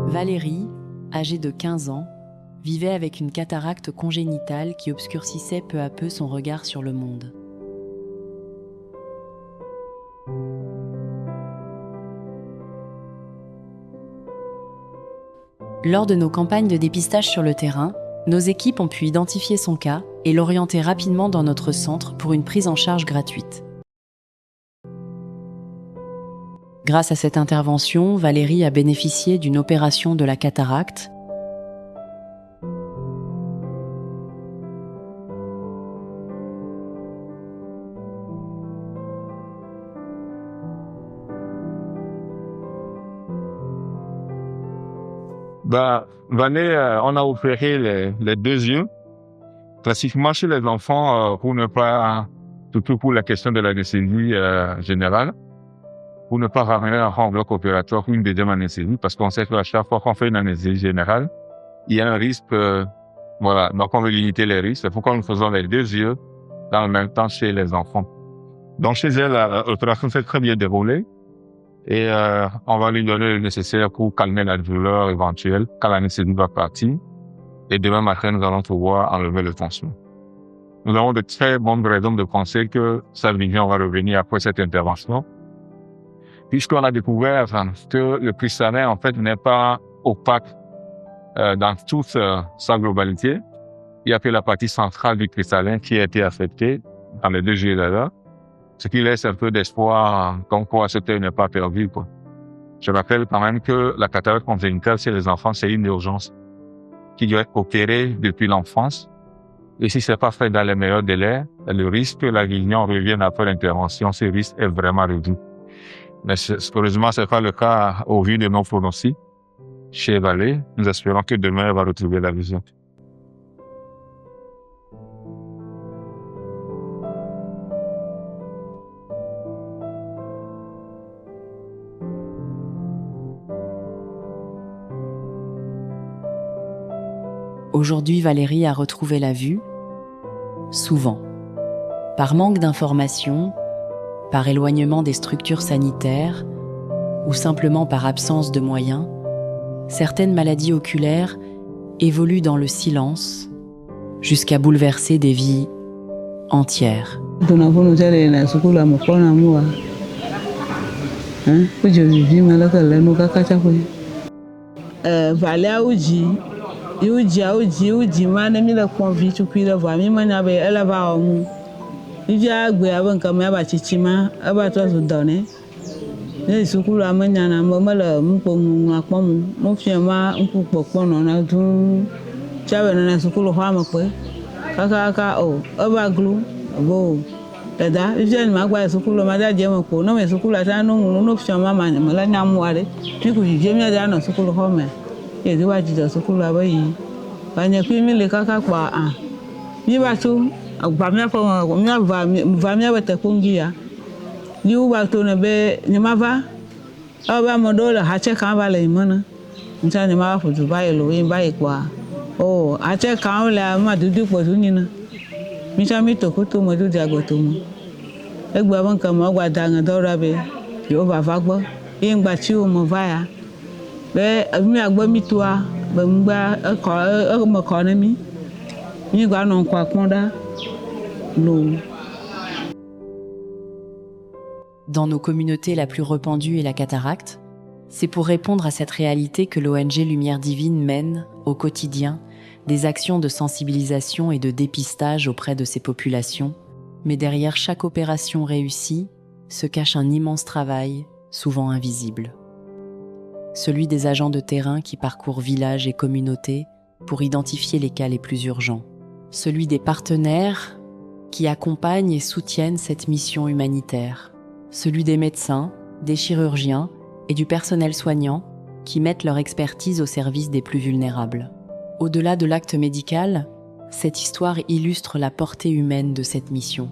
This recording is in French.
Valérie, âgée de 15 ans, vivait avec une cataracte congénitale qui obscurcissait peu à peu son regard sur le monde. Lors de nos campagnes de dépistage sur le terrain, nos équipes ont pu identifier son cas et l'orienter rapidement dans notre centre pour une prise en charge gratuite. Grâce à cette intervention, Valérie a bénéficié d'une opération de la cataracte. On a opéré les deux yeux. Classiquement, chez les enfants, surtout pour la question de l'anesthésie générale, pour ne pas ramener l'enfant en bloc opératoire ou une deuxième anesthésie, parce qu'on sait qu'à chaque fois qu'on fait une anesthésie générale, il y a un risque, donc on veut limiter les risques. C'est pourquoi nous faisons les deux yeux dans le même temps chez les enfants. Donc chez elle, l'opération s'est très bien déroulée. Et on va lui donner le nécessaire pour calmer la douleur éventuelle quand l'anesthésie va partir. Et demain matin, nous allons pouvoir enlever le tension. Nous avons de très bonnes raisons de penser que sa vision va revenir après cette intervention, puisqu'on a découvert que le cristallin, en fait, n'est pas opaque dans toute sa globalité. Il n'y a que la partie centrale du cristallin qui a été affectée dans les deux yeux là. Ce qui laisse un peu d'espoir, comme quoi ce thé n'est pas perdu, quoi. Je rappelle quand même que la cataracte congénitale chez les enfants, c'est une urgence qui doit être opérée depuis l'enfance. Et si c'est pas fait dans les meilleurs délais, le risque que la vision revienne après l'intervention, ce risque est vraiment réduit. Mais heureusement, c'est pas le cas au vu de nos pronostics. Chez Valé, nous espérons que demain, elle va retrouver la vision. Aujourd'hui, Valérie a retrouvé la vue, souvent. Par manque d'informations, par éloignement des structures sanitaires ou simplement par absence de moyens, certaines maladies oculaires évoluent dans le silence jusqu'à bouleverser des vies entières. Uji mana mi la konvi tukui la voix mi manya be ela va omu iji agbe abon kam ya ba chichima aba to so done ne sukulu amanya na mo mala mpo mu akpom mo fiema mpo popo no na dun chawe na sukulu ho amape kaka o aba glu bo dada ije ma gba sukulu ma da je mo ko no me sukulu ata no fiema ma la nyamu are ti ku je mi ada na sukulu ho me e di wa jida sukulu abayi banya kwimi le kaka kwa mi ba tu agba mi afo mi va mi abata kungia ni u ba to na be ni mava aba modola hache kan ba le imana nta ni ma fo Dubai lo yin ba ikwa o hache kan la ma dudu po tu ni na mi cha mi to ko to mo dudu agoto mo egba bon kan mo gba da ngan do ra be yo ba fa gbo yin gba ti o mo va ya be mi agbo mi to a be ngba mo ko na mi gba no kwa ponda l'eau. Dans nos communautés, la plus répandue est la cataracte. C'est pour répondre à cette réalité que l'ONG Lumière Divine mène, au quotidien, des actions de sensibilisation et de dépistage auprès de ces populations. Mais derrière chaque opération réussie se cache un immense travail, souvent invisible. Celui des agents de terrain qui parcourent villages et communautés pour identifier les cas les plus urgents. Celui des partenaires qui accompagnent et soutiennent cette mission humanitaire. Celui des médecins, des chirurgiens et du personnel soignant qui mettent leur expertise au service des plus vulnérables. Au-delà de l'acte médical, cette histoire illustre la portée humaine de cette mission.